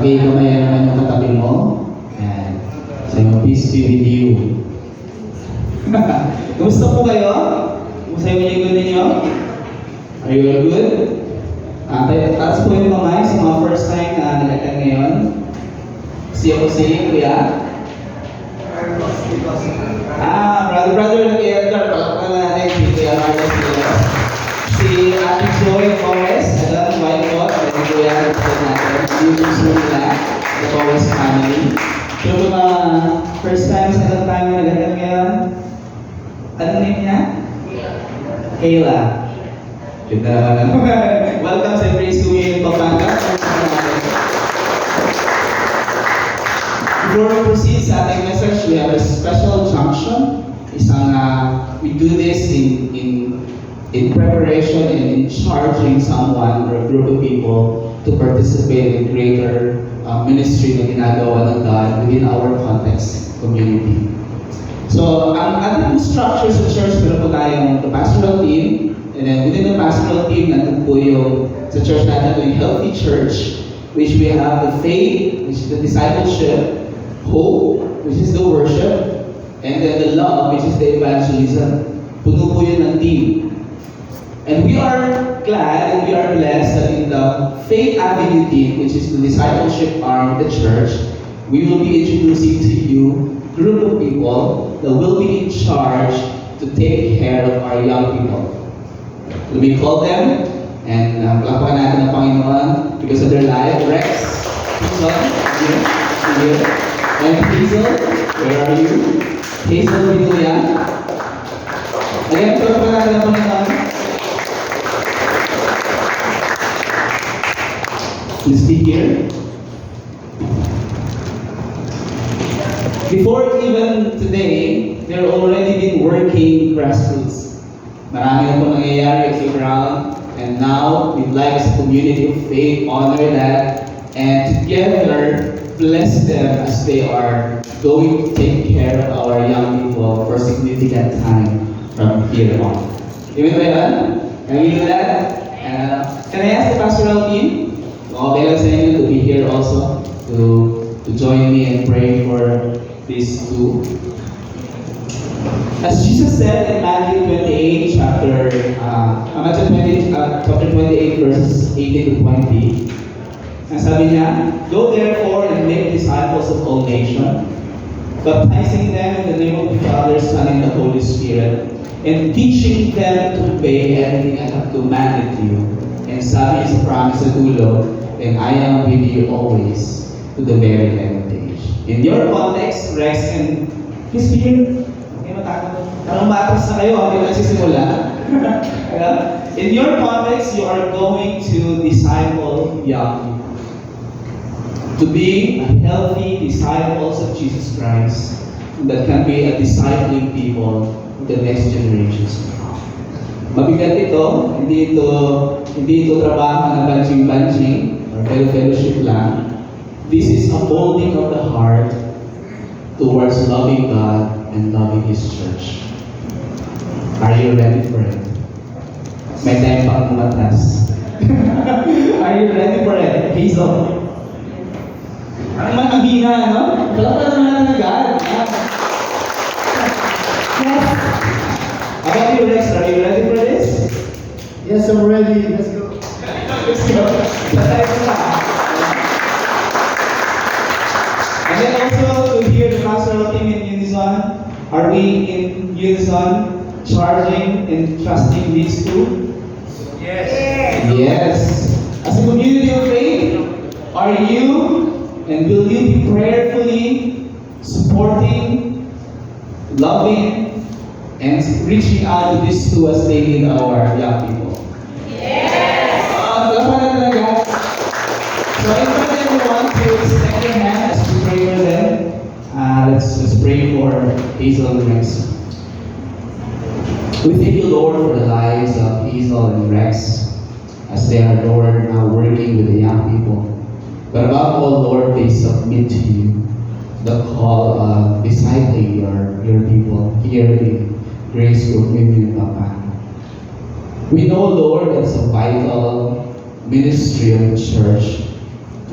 Pag-iikamay naman yung katabi mo. And sabi mo, peace be with you. Kumusta po kayo? Kumusta yung linggo ninyo? Are you all good? Taas po yung kamay sa mga first time na nag-attend ngayon. Siya po si Kuya. Brother nag-i-Edgar. Palakpan natin si Kuya Marcos Sila. Si Ate Joy Torres. Alam, white pot. At Kuya nag-attend natin. Yung gusto nila. The Torres family. So, mga first time sa time na nag-attend ngayon. Ano name niya? Kayla. Kita welcome sa Praise Community Pampanga. Before we proceed sa ating message, we have a special junction. We do this in preparation and in charging someone or a group of people to participate in greater ministry na ginagawa ng God within our context community. So, ang ating structure sa church, meron po tayong the pastoral team, and then within the pastoral team, nandun po yung sa church natin yung healthy church, which we have the faith, which is the discipleship, hope, which is the worship, and then the love, which is the evangelism. Puno po yun ng team. And we are glad and we are blessed that in the Faith Avenue team, which is the discipleship arm of the church, we will be introducing to you a group of people that will be in charge to take care of our young people. We call them, and palakpakan natin ang Panginoon because of their life. Rex, Hazel, here. And Hazel, where are you? Hazel Villayan. Again, palakpakan natin ang Panginoon. Please be here. Before even today, they're already been working grassroots. Marami na po nangyayari sa ground, and now we'd like as a community of faith honor that and together bless them as they are going to take care of our young people for a significant time from here on. Amen ba yan? Can we do that? Can I ask the pastoral team? Okay lang sa inyo to be here also to join me and pray for these two. As Jesus said in Matthew 28, chapter 28, verses 18 to 20, ang sabi niya, "Go therefore and make disciples of all nations, baptizing them in the name of the Father, Son, and the Holy Spirit, and teaching them to obey everything I have commanded you." And sabi niya sa promise sa dulo, "And I am with you always to the very end of the age." In your context, Rex and please be here. Parang matas na kayo, hindi na nagsisimula. In your context, you are going to disciple young people. To be a healthy disciples of Jesus Christ that can be a discipling people in the next generations. Mabigat ito, hindi ito trabaho na banjing-banjing or fellowship lang. This is a molding of the heart towards loving God and loving His church. Are you ready for it? May time pa ang matas. Are you ready for it? Hazel. Ang hina, no? Palapala naman natin agad. Yes. How about you, Rex? Are you ready for this? Yes, I'm ready. Let's go. Let's go. And then also to hear the pastoral team in unison. Are we in unison, charging and trusting these two? Yes. Yes. As a community of faith, are you and will you be prayerfully supporting, loving, and reaching out to these two as they lead our young people? Yes! So I invite everyone to extend their hand as we pray for them. Let's pray for Hazel and Rex. We thank you, Lord, for the lives of Hazel and Rex as they are, Lord, now working with the young people. But above all, Lord, they submit to you the call of discipling your people here in Grace Group in Pampanga. We know, Lord, it's a vital ministry of the church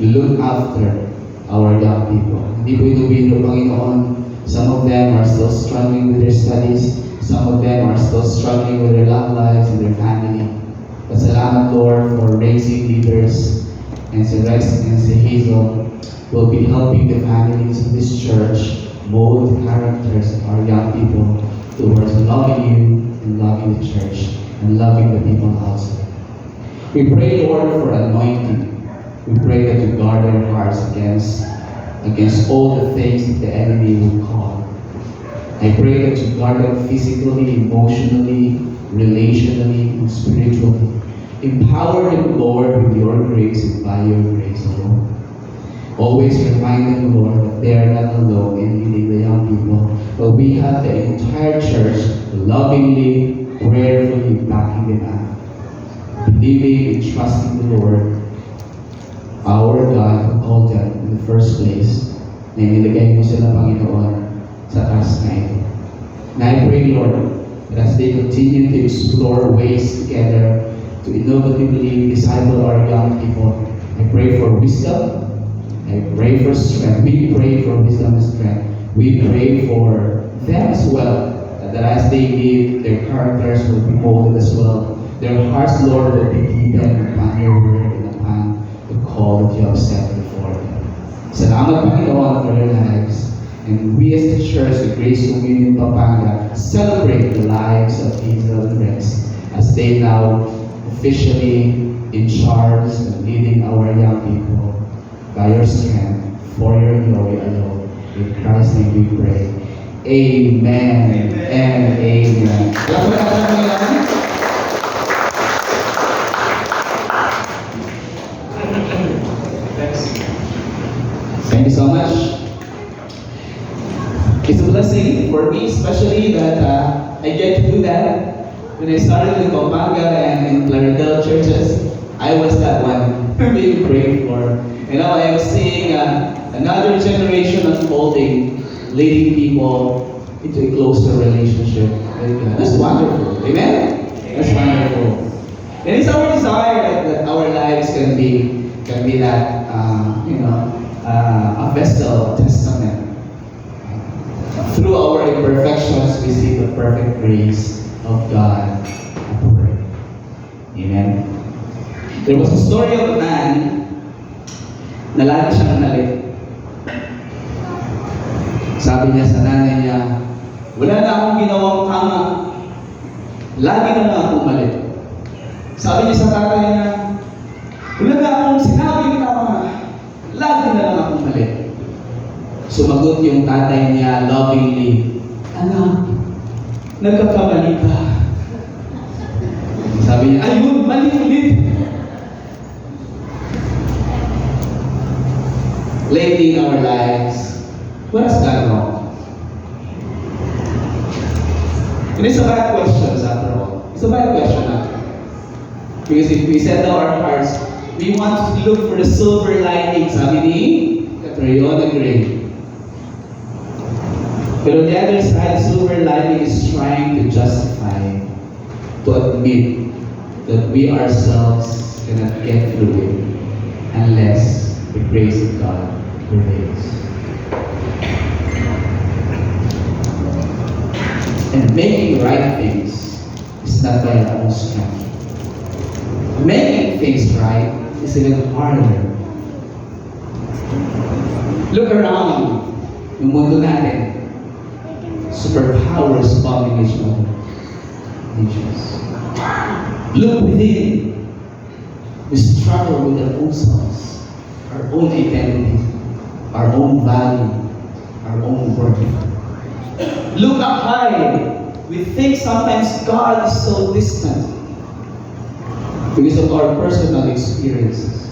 to look after our young people. Hindi po ito biro, Panginoon. Some of them are still struggling with their studies. Some of them are still struggling with their love lives and their family. But salamat, Lord, for raising leaders, and si Rex and si Hazel will be helping the families of this church mold the characters of our young people towards loving you and loving the church and loving the people outside. We pray, Lord, for anointing. We pray that you guard our hearts against all the things that the enemy will call. I pray that you guard them physically, emotionally, relationally, and spiritually. Empower them, Lord, with your grace and by your grace alone. Always remind them, Lord, that they are not alone in leading the young people, but we have the entire church lovingly, prayerfully backing them up, believing and trusting the Lord, our God who called them in the first place, na inilagay mo sila, Panginoon, sa task na ito. And I pray, Lord, that as they continue to explore ways together to innovatively disciple our young people, I pray for wisdom, I pray for strength. We pray for wisdom and strength. We pray for them as well, that as they live, their characters will be molded as well. Their hearts, Lord, will be deepened upon your word and upon the call that you have set before them. Salamat, Panginoon, for their lives. And we as the church, the Grace Communion Pampanga, celebrate the lives of Hazel and Rex as they now officially in charge and leading our young people by your strength, for your glory alone. In Christ's name we pray. Amen, and amen. Thank you so much. It's a blessing for me, especially that I get to do that. When I started in Pampanga and in Plaridel churches, I was that one being prayed for. You know, I was seeing another generation unfolding, leading people into a closer relationship with God. That's wonderful. Amen? That's wonderful. And it's our desire that our lives can be that, a vessel, a testament. Through our imperfections, we see the perfect grace of God operate. Amen? There was a story of a man na lagi siyang nalit. Sabi niya sa nanay niya, wala na akong ginawang tama. Lagi na lang akong mali. Sabi niya sa tatay niya, wala na akong sinabing tama. Lagi na lang akong mali. Sumagot yung tatay niya lovingly, anak, nagkakamali ka. Sabi niya, ayun, mali ulit. Lately in our lives, what has gone wrong? And it's a bad question after all. It's a bad question after all. Because if we set down our hearts, we want to look for the silver lining, sabi ni Catriona Gray. But on the other side, silver lining is trying to justify, to admit that we ourselves cannot get through it unless the grace of God prevails. And making right things is not by our own strength. Making things right is even harder. Look around yung mundo natin. Superpowers bombing each other. Look within. We struggle with our own selves, our own identity, our own value, our own worth. Look up high. We think sometimes God is so distant because of our personal experiences.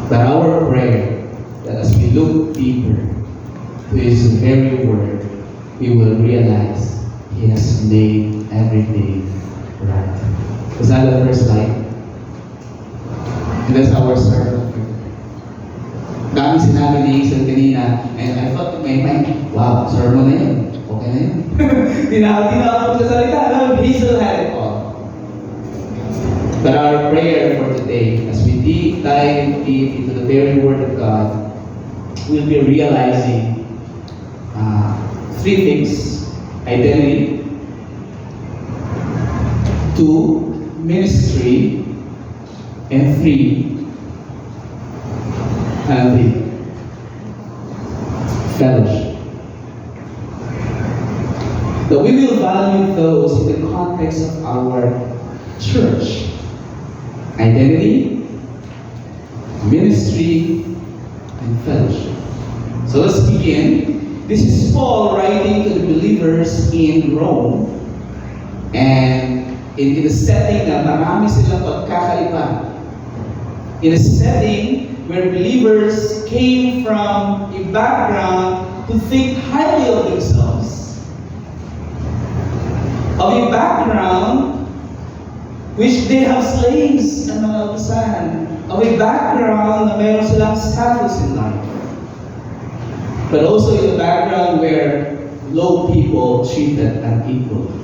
But our prayer that as we look deeper to His very word, we will realize He has made everything right. Is that the first slide? And that's our sermon. Dami sinabi ni Hazel kanina, and I thought in my mind, wow, sermon na yun. Okay na yun. Di na ako sa salita. Hazel had it all. But our prayer for today, as we deep dive deep into the very Word of God, we'll be realizing three things: identity, two, ministry, and three, fellowship. That we will value those in the context of our church: identity, ministry, and fellowship. So let's begin. This is Paul writing to the believers in Rome, and in the setting na marami silang pagkakaiba. In a setting where believers came from a background to think highly of themselves, of a background which they have slaves na mga usahan, of a background na meron silang status in life, but also in a background where low people treated unequally,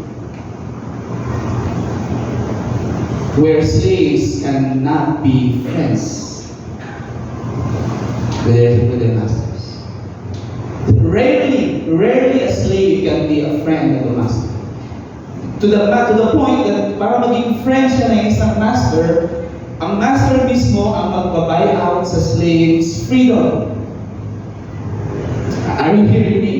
where slaves cannot be friends with their masters. Rarely a slave can be a friend of a master. To the point that para maging friend siya ng isang master, ang master mismo ang magbabuy out sa slave's freedom. Are you hearing me?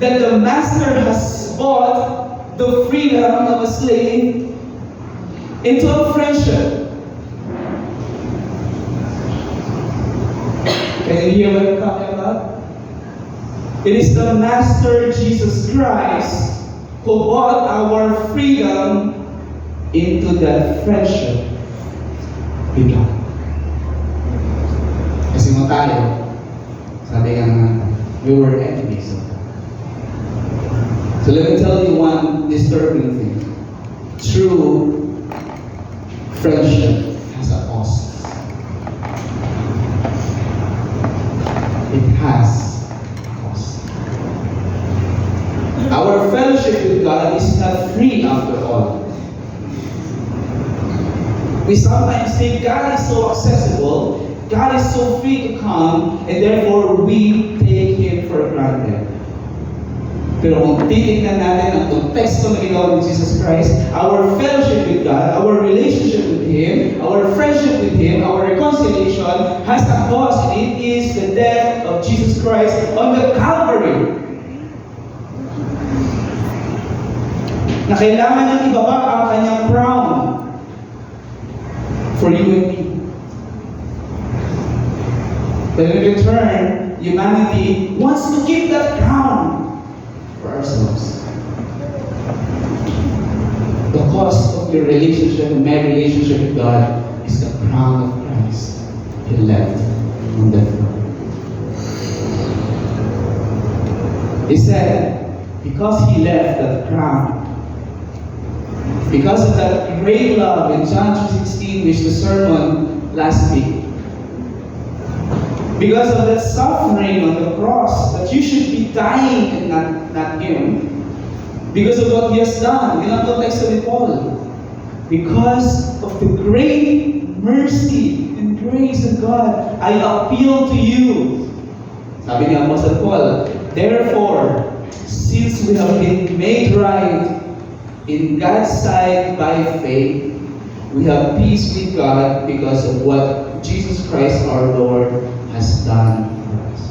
That the master has bought the freedom of a slave into a friendship. Can you hear what I'm talking about? It is the Master Jesus Christ who bought our freedom into that friendship with God. Kasi mo tayo, sabi nga we were enemies of God. So let me tell you one disturbing thing. True friendship has a cost. It has a cost. Our fellowship with God is not free after all. We sometimes think God is so accessible, God is so free to come, and therefore we take Him for granted. Pero kung titignan natin ang konteksto na ginawa ni Jesus Christ, our fellowship with God, our relationship with Him, our friendship with Him, our reconciliation has a cost, and it is the death of Jesus Christ on the Calvary. Na kailangan niyang ibaba ang kanyang crown for you and me. But in return, humanity wants to keep that crown for ourselves. The cost of your relationship and my relationship with God is the crown of Christ He left on the throne. He said, because He left that crown, because of that great love in John 3:16, which the sermon last week, because of that suffering on the cross, that you should be dying and not Him, because of what He has done, in ang context ni Paul, because of the great mercy and grace of God, I appeal to you. Sabi ni Apostle Paul, therefore, since we have been made right in God's sight by faith, we have peace with God because of what Jesus Christ our Lord has done for us.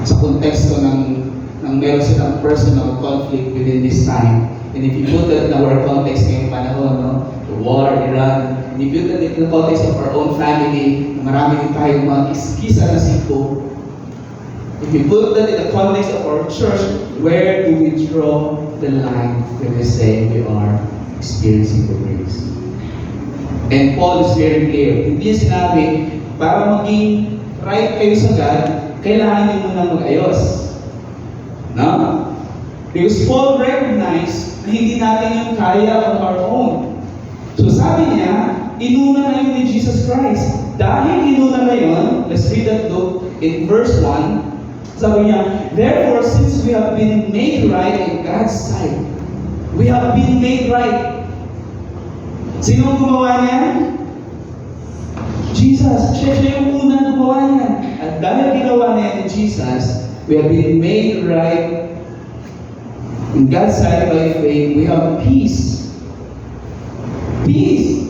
Sa konteksto ng meron silang personal conflict within this time, and if you put that in our context ngayong panahon, no? The war, Iran, and if you put that in the context of our own family, marami din tayong mga kisa na siko. If you put that in the context of our church, where do we draw the line when we say we are experiencing the grace? And Paul is very clear. Hindi niya sinabi, para maging right kayo sa God, kailangan niyo muna mag-ayos. No? Because Paul recognized na hindi natin yung kaya on our own. So sabi niya, inuna na yun ni Jesus Christ. Dahil inuna na yun, let's read that book in verse 1. Sabi niya, therefore, since we have been made right in God's sight, we have been made right. Sino ang gumawa niyan? Jesus. Siya yung unang gumawa niyan. At dahil ginawa niya ni Jesus, we have been made right in God's sight by faith. We have peace. Peace.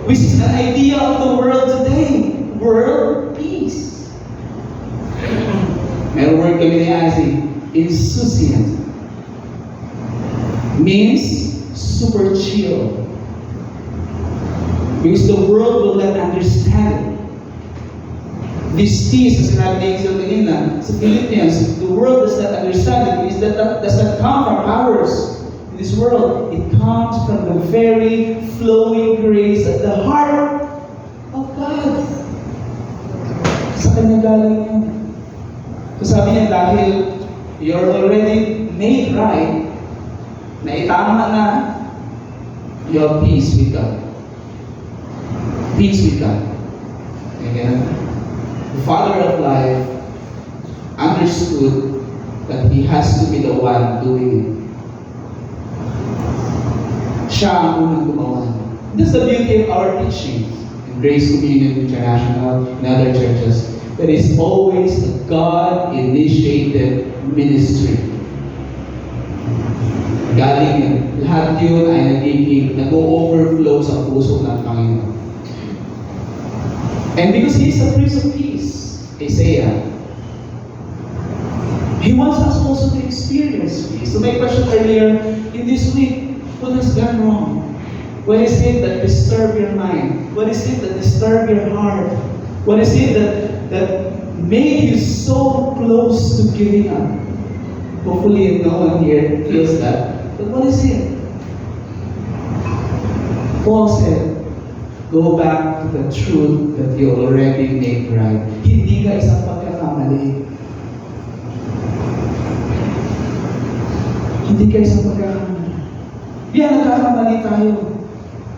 Which is an idea of the world today. World peace. Meron word kami ni Asi. Insouciant. Means super chill. Because the world will not understand it. This peace, as sinabi ni Exil kanina, sa Philippians, the world does not understand it because that does not come from ours. In this world, it comes from the very flowing grace at the heart of God. Sa Kanya galing yan. So sabi niya, dahil you're already made right, na itama na, you have peace with God. Peace with God. Amen. The Father of life understood that He has to be the one doing it. Siya ang unang gumawa. This is the beauty of our teaching in Grace Communion International and other churches. That is always a God-initiated ministry. Galing yan. Lahat yun ay nag-overflow sa puso ng Panginoon. And because He is the Prince of Peace, Isaiah, He wants us also to experience peace. So my question earlier, in this week, what has gone wrong? What is it that disturbed your mind? What is it that disturbed your heart? What is it that made you so close to giving up? Hopefully no one here feels that. But what is it? Paul said, go back to the truth that you already made right. Hindi ka isang pagkakamali. Hindi ka isang pagkakamali. Yan, nagkakamali tayo.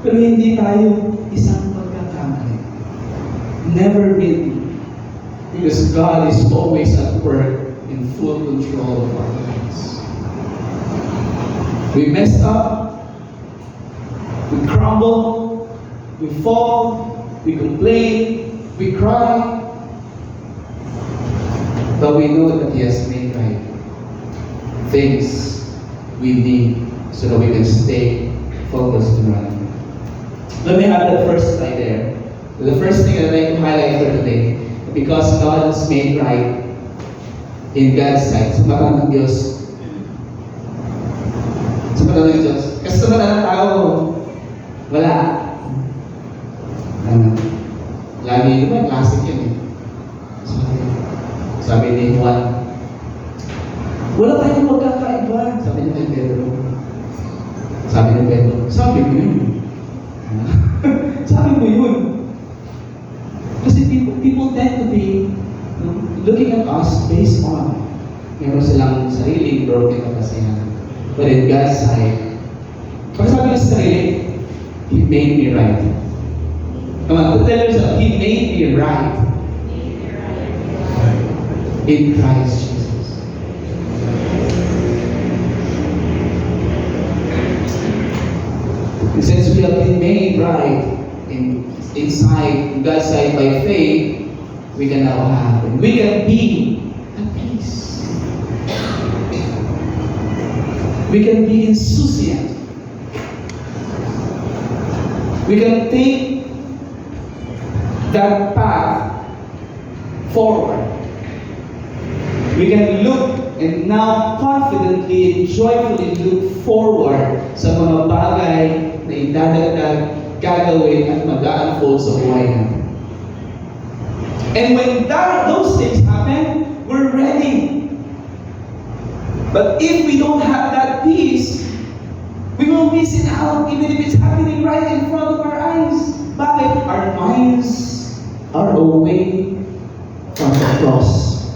Pero hindi tayo isang pagkakamali. Never been. Because God is always at work in full control of our lives. We mess up. We crumble. We fall, we complain, we cry, but we know that He has made right things we need so that we can stay focused and running. Let me have that first slide there. The first thing I'd like to highlight for today, because God has made right in God's sight, sa mata ng Diyos. Sa mata ng Diyos. Kasi sa mata ng tao, wala. Lagi naman, classic yun eh. Sabi ni Juan, wala tayong magkakaiba. Sabi niya kay Pedro. Sabi ni Pedro, sabi mo yun. Sabi mo yun. Kasi people tend to be looking at us based on meron silang sariling broken kapasihan. But in God's sight, pag sabi niya sa sarili, He made me right. Come on, tell yourself, He made me right in Christ Jesus. And since we have been made right inside God's sight by faith, we can now have it. We can be at peace. We can be insouciant. We can take that path forward. We can look and now confidently and joyfully look forward sa mga bagay na idadagdag, gagawin at mag-unfold sa buhay natin. And when those things happen, we're ready. But if we don't have that peace, we will miss it out even if it's happening right in front of our eyes. Bakit? Our minds are away from the cross.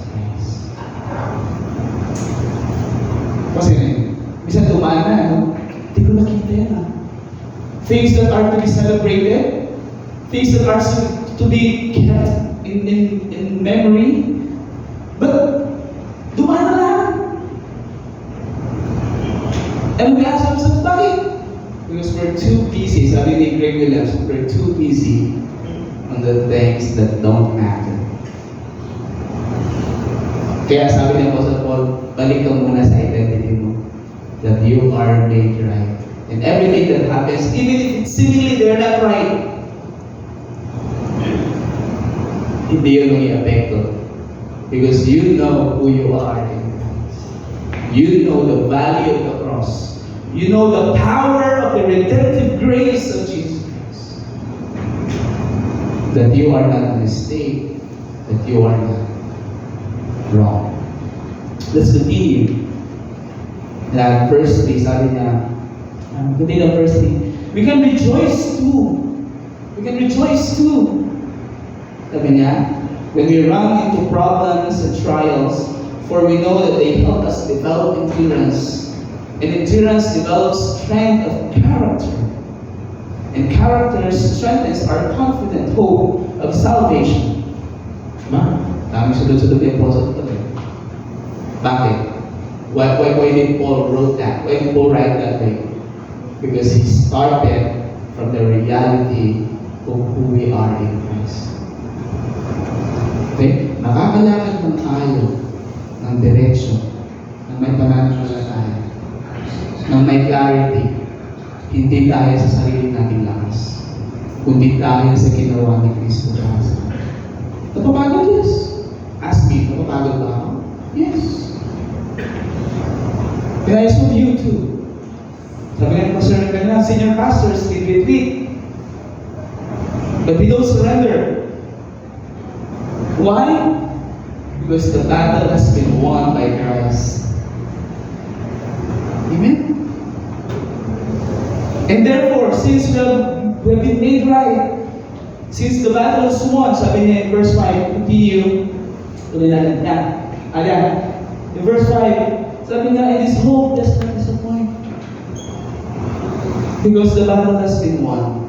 Kasi minsan dumaan na, no? Hindi ko nakita yan, ha? Things that are to be celebrated, things that are to be kept in memory, but dumaan na lang. And we ask ourselves, bakit? Because we're too busy, sabi ni Greg Williams, we're too busy on the things that don't matter. Kaya sabi ni Apostle Paul, balik ka muna sa identity mo. That you are made right. And everything that happens, even if it's seemingly they're not right, hindi yun ang i-apekto. Because you know who you are in Christ. You know the value of the cross. You know the power of the redemptive grace of Jesus Christ. That you are not a mistake. That you are not wrong. Let's continue. That firstly, sabi niya, continue the first thing. We can rejoice too. We can rejoice too. Sabi niya, when we run into problems and trials, for we know that they help us develop endurance. And endurance develops strength of character. And character strengthens our confident hope of salvation. Diba? Daming sunod-sunod yung Apostle Paul. Bakit? Why did Paul wrote that? Why did Paul write that way? Because he started from the reality of who we are in Christ. Okay? Nakakalakad ng tayo ng direksyon, ng may pananampalataya, ng may clarity, hindi dahil sa sarili nating lakas, kundi dahil sa ginawa ni Kristo sa atin. Napapagod, yes. Ask me, napapagod ba ako? Yes. Can I assume you too? Sabi nga ni Pastor Nagana, senior pastors, they get weak. But we don't surrender. Why? Because the battle has been won by Christ. Amen? And therefore, since we have been made right, since the battle is won, sabi niya in verse 5, continue, tuloy natin, in verse 5, sabi niya, it is hope does not disappoint. Because the battle has been won.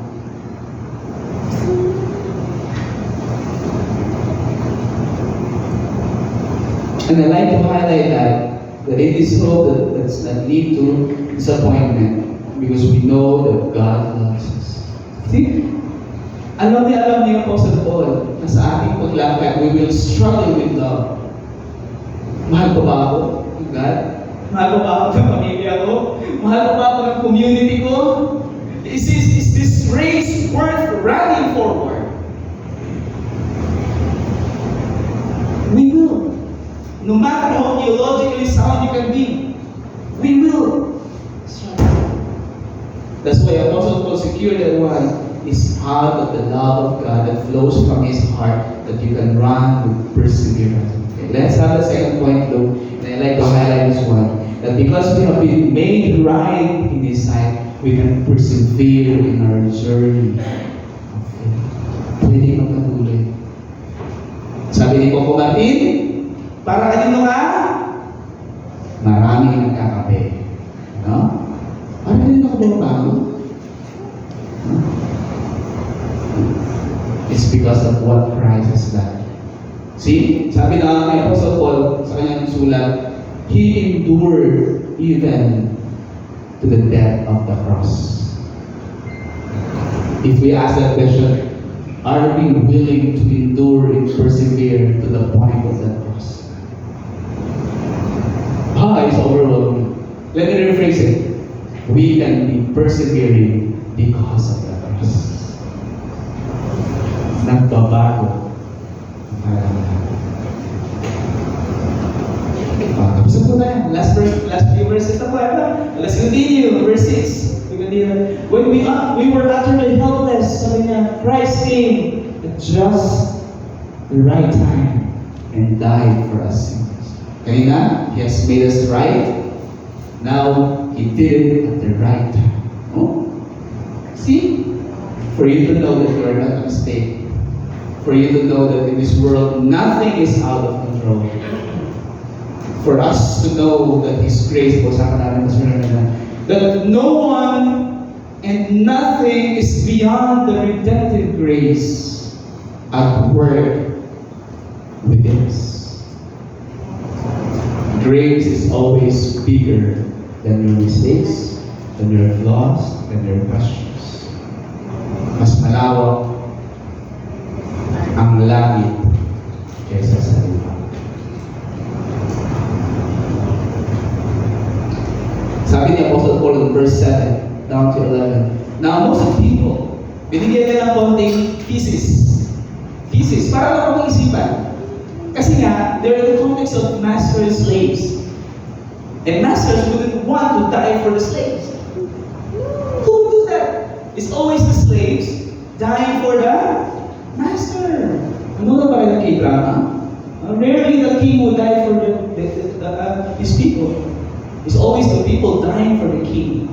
And I like to highlight that it is hope that does not lead to disappointment. Because we know that God loves us. See? Alam ni Apostle Paul na sa ating paglakad, we will struggle with love. Mahal ko ba ako ng God? Mahal ko ba ako ng pamilya ko? Mahal ko ba ako ng community ko? Is this race worth running forward? We will. No matter how theologically sound you can be, we will struggle. That's why Apostle Paul secured that one is out of the love of God that flows from his heart that you can run with perseverance. Okay, let's have the second point though, and I like to highlight this one. That because we have been made right in His sight, we can persevere in our journey. Okay. Pwede magpatuloy. Sabi ni Coco Martin, para kanino ka? Maraming nagkakape. No? Para kanino ka bago? It's because of what Christ has done. See, sabi na kay Apostle Paul sa kanyang sulat, He endured even to the death of the cross. If we ask that question, are we willing to endure and persevere to the point of that cross? It's overwhelming. Let me rephrase it. We can be persevering because of the cross. Nagbabago. Tapos po tayo. Last few verses na po. Let's continue. Verse 6. We continue. When we were utterly helpless, sabi niya, Christ came at just the right time and died for us sinners. Kanina, He has made us right. Now, He did it at the right time. Oh? See? For you to know that you are not a mistake. For you to know that in this world, nothing is out of control. For us to know that His grace, that no one and nothing is beyond the redemptive grace at work within us. Grace is always bigger than your mistakes. than your flaws and your questions. Mas malawak ang langit kaysa sa lupa. Sabi ni Apostle Paul in verse 7 down to 11. Now, most of the people, binigyan nila ng konting thesis, para lang akong isipan. Kasi nga, they're in the context of master and slaves. And masters wouldn't want to die for the slaves. Who would do that? It's always the slaves dying for the master. Ano na ba kayo ng K-drama? Rarely the king will die for his people. It's always the people dying for the king.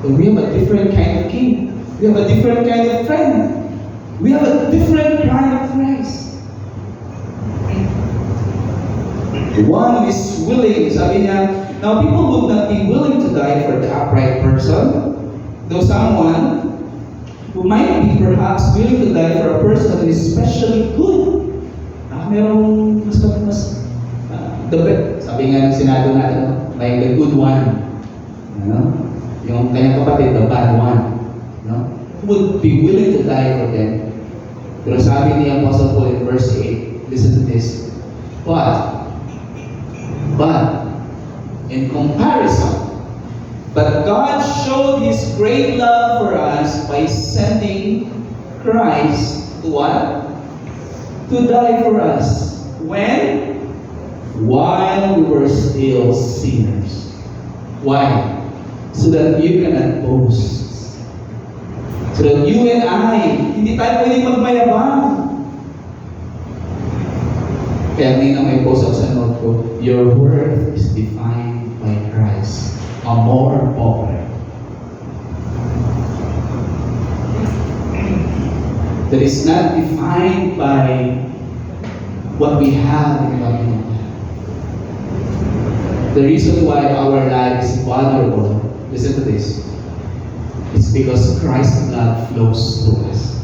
But we have a different kind of king. We have a different kind of friend. We have a different kind of Christ. The one who is willing, sabi niya, now people would not be willing to die for the upright person, though someone who might be perhaps willing to die for a person who is especially good. Merong sabi nga ng Senado natin, like the good one. Yung kanyang kapatid, the bad one. Would be willing to die for them. Pero sabi ni Apostle Paul in verse 8, listen to this. But, in comparison, but God showed His great love for us by sending Christ to what? To die for us. When? While we were still sinners. Why? So that you cannot boast. So that you and I, hindi tayo pwedeng magmayabang. Kaya hindi na may post up sa note ko, your worth is defined by Christ. Amor pobre. That is not defined by what we have and what we don't have. The reason why our life is valuable, listen to this, it's because Christ's blood flows through us.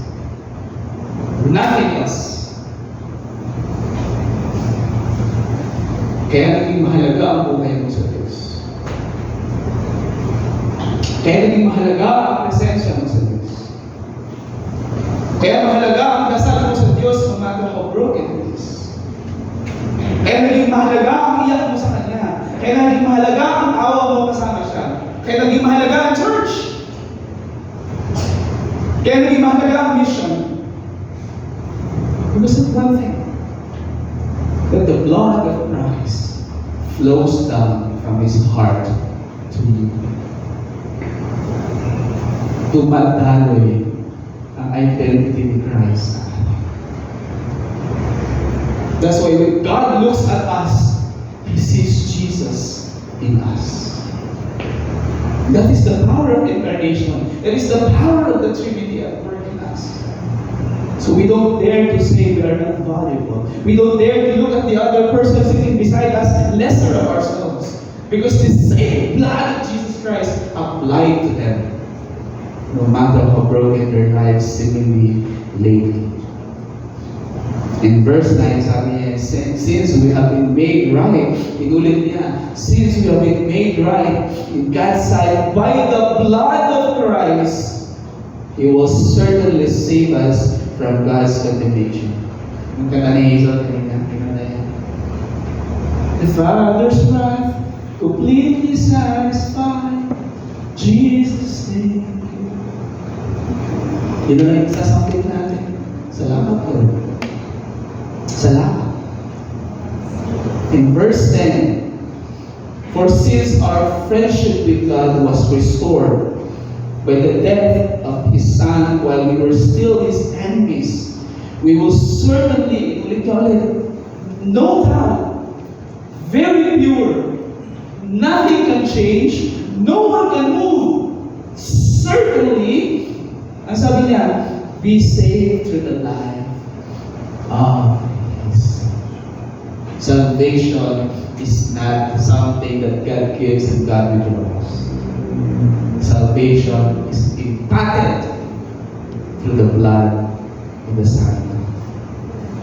Nothing else. Kaya naging mahalaga ang buhay mo sa Diyos. Kaya naging mahalaga ang presensya mo sa Diyos. Kaya mahalaga ang dasal mo sa Diyos no matter how broken it is. Kaya naging mahalaga ang iyak mo sa Kanya. Kaya naging mahalaga ang awa mo kasama siya. Kaya naging mahalaga ang church. Kaya naging mahalaga ang mission. Because of one thing. That the blood of Christ flows down from His heart to you. Tumataloy ang identity ni Christ. That's why when God looks at us, He sees Jesus in us. That is the power of incarnation. That is the power of the Trinity at work in us. So we don't dare to say we are not valuable. We don't dare to look at the other person sitting beside us lesser of ourselves. Because the same blood of Jesus Christ applied to them. No matter how broken their lives seemingly lately. In verse 9, sabi niya, since we have been made right, inulit niya, since we have been made right in God's sight by the blood of Christ, He will certainly save us from God's condemnation. Yung kanta ni Hazel, kanina yan. The Father's wrath completely satisfied, Jesus' name. Yun na yung sasangkit natin. Salamat Lord. Salamat. In verse 10, for since our friendship with God was restored by the death of His Son while we were still His enemies, we will certainly, no doubt, very pure, nothing can change, no one can move, certainly, ang sabi niya, be saved through the life of His Son. Salvation is not something that God gives and God withdraws. Salvation is imparted through the blood of the Son.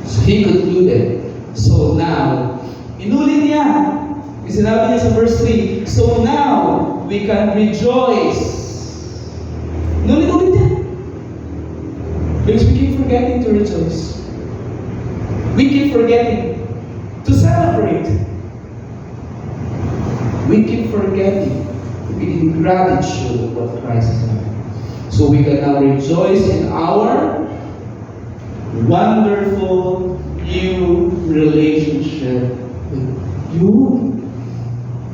So He concluded. So now, inulit niya. Sinabi niya sa verse 3, so now we can rejoice. Nulit-ulit yan. Because we keep forgetting to rejoice. We keep forgetting to celebrate. We keep forgetting to be in gratitude of what Christ has done. So we can now rejoice in our wonderful new relationship with you.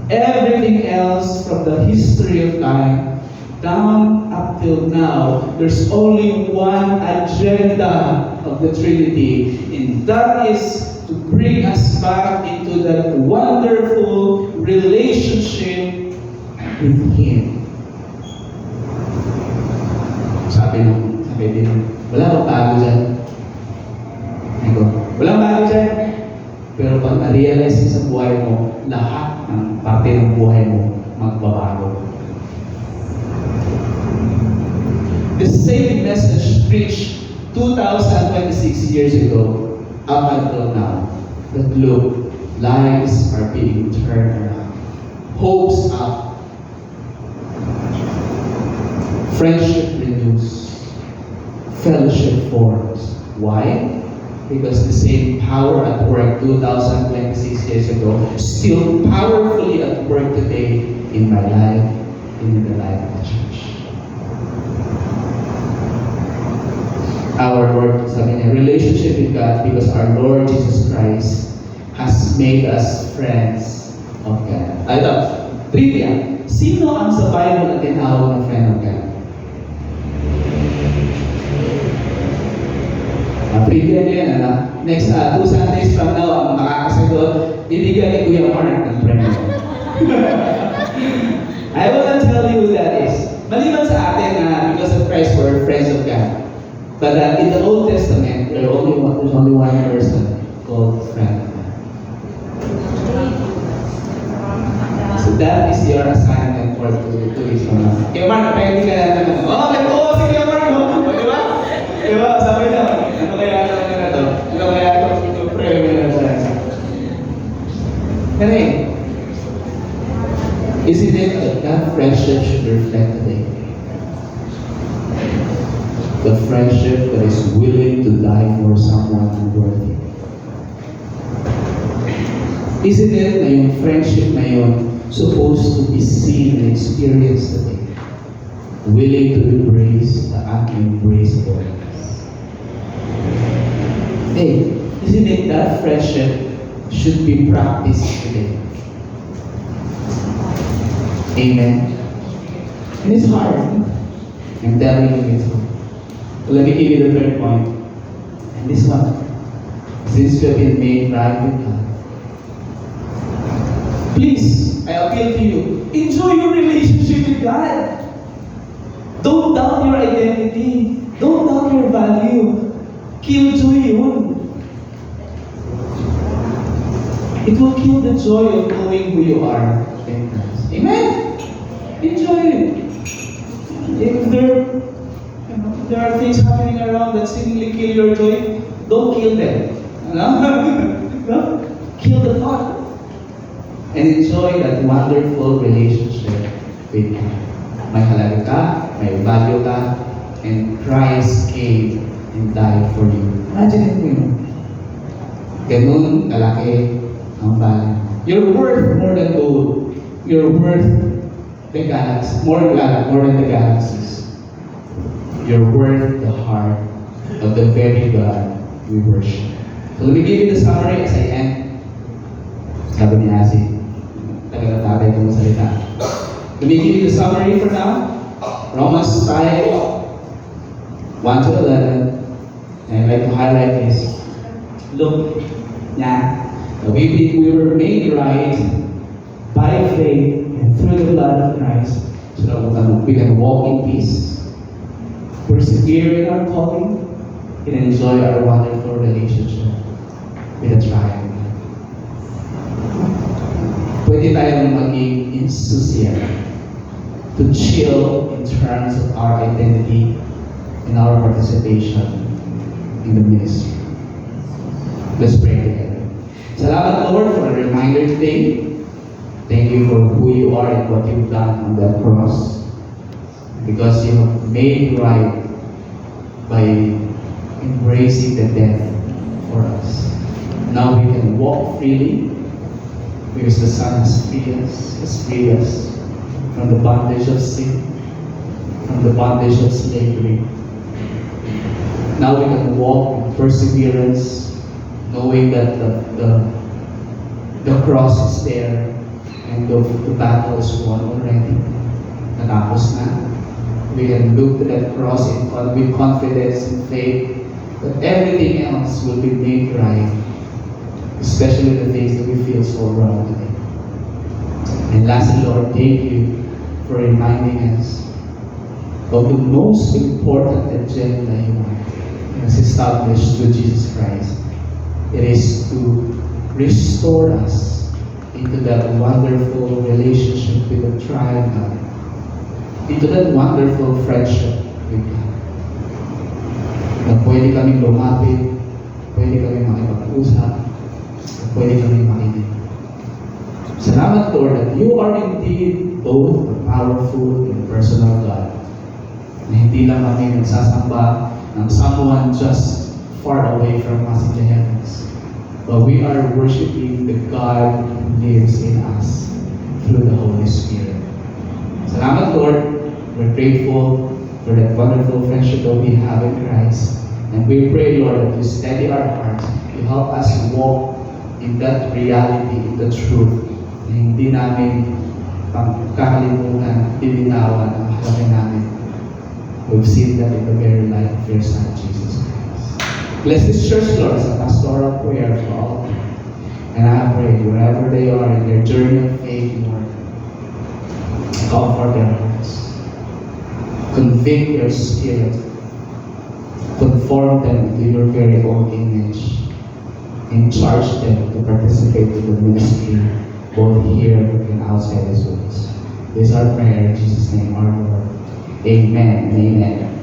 Everything else from the history of time down up till now, there's only one agenda of the Trinity, and that is to bring us back into that wonderful relationship with Him. Sabi din, wala bang bago dyan? Walang bago dyan. Pero pag na-realize mo sa buhay mo, lahat ng parte ng buhay mo magbabago. The same message preached 2,026 years ago up until now. That look, lives are being turned around. Hope's up. Friendship renews. Fellowship forms. Why? Because the same power at work 2,026 years ago still powerfully at work today in my life and in the life of the church. Our work, sabi niya, relationship with God because our Lord Jesus Christ has made us friends of God. Ito, trivia. Sino ang sa Bible na tinawag na friend of God? Trivia niya yan, ano? Next 2 Sundays from now, ang makakasagot, bibigyan ni Kuya Mark ng friend. I will not tell you who that is. Maliban sa atin na because of Christ we're friends of God. But in the Old Testament, there's only one person called friend of God. So that is your assignment for 2 weeks from now. Kuya Mark, pwede ka na naman. Oo, si Kuya Mark. Di ba? Di ba? Sabi na. Ano kaya na to? Ano kaya ito pray na sa Kaya, isn't it that that friendship should reflect today? The friendship that is willing to die for someone worthy. Isn't it na yung friendship na yun supposed to be seen and experienced today? Willing to embrace the unembraceable. Hey, isn't it that friendship should be practiced today? Amen. And it's hard. I'm telling you it's hard. But let me give you the third point. And this one. Since we have been made right with God, please, I appeal to you, enjoy your relationship with God. Don't doubt your identity. Don't doubt your value. Killjoy yun. It will kill the joy of knowing who you are in Christ. Amen? Enjoy it. If there are things happening around that seemingly kill your joy, don't kill them. No? Kill the thought. And enjoy that wonderful relationship with God. May halaga ka, may value ka, and Christ came and died for you. Imagine mo yun. Ganun kalaki ang value. You're worth more than gold. You're worth the galaxy, more than the galaxies. You're worth the heart of the very God we worship. So let me give you the summary as I end. Sabi ni Asi, tagal na tatay itong salita. Let me give you the summary for now. Romans 5, 1 to 11. And I'd like to highlight this. Look, we were made right by faith and through the blood of Christ, so that we can walk in peace, persevere in our calling, and enjoy our wonderful relationship with the triune. Pwede tayong maging insouciant to chill in terms of our identity and our participation in the ministry. Let's pray together. Salamat, Lord, for a reminder today Thank you for who you are and what you've done on that cross. Because you have made right by embracing the death for us. Now we can walk freely because the Son has freed us from the bondage of sin, from the bondage of slavery. Now we can walk with perseverance, knowing that the cross is there and the battle is won already. Natapos na. We can look to that cross with confidence and faith that everything else will be made right, especially the things that we feel so wrong today. And lastly, Lord, thank you for reminding us of the most important agenda you want. It was established through Jesus Christ. It is to restore us into that wonderful relationship with the triune God, into that wonderful friendship with God. Na pwede kaming lumapit, pwede kaming makipag-usap, pwede kaming makinig. Salamat, Lord, that you are indeed both a powerful and personal God. Na hindi lang kami nagsasamba ng someone just far away from us in the heavens. But we are worshiping the God who lives in us through the Holy Spirit. Salamat, Lord. We're grateful for that wonderful friendship that we have in Christ. And we pray, Lord, that you steady our hearts. You help us walk in that reality, in the truth. Na hindi namin kakalimutan, bibinawan ang halaga namin. We've seen that in the very life of your Son, Jesus Christ. Bless this church, Lord, as a pastoral prayer for all. And I pray, wherever they are in their journey of faith, Lord, comfort their hearts. Convict their spirit. Conform them to your very own image. And charge them to participate in the ministry, both here and outside this place. This is our prayer in Jesus' name, our Lord. Amen and amen.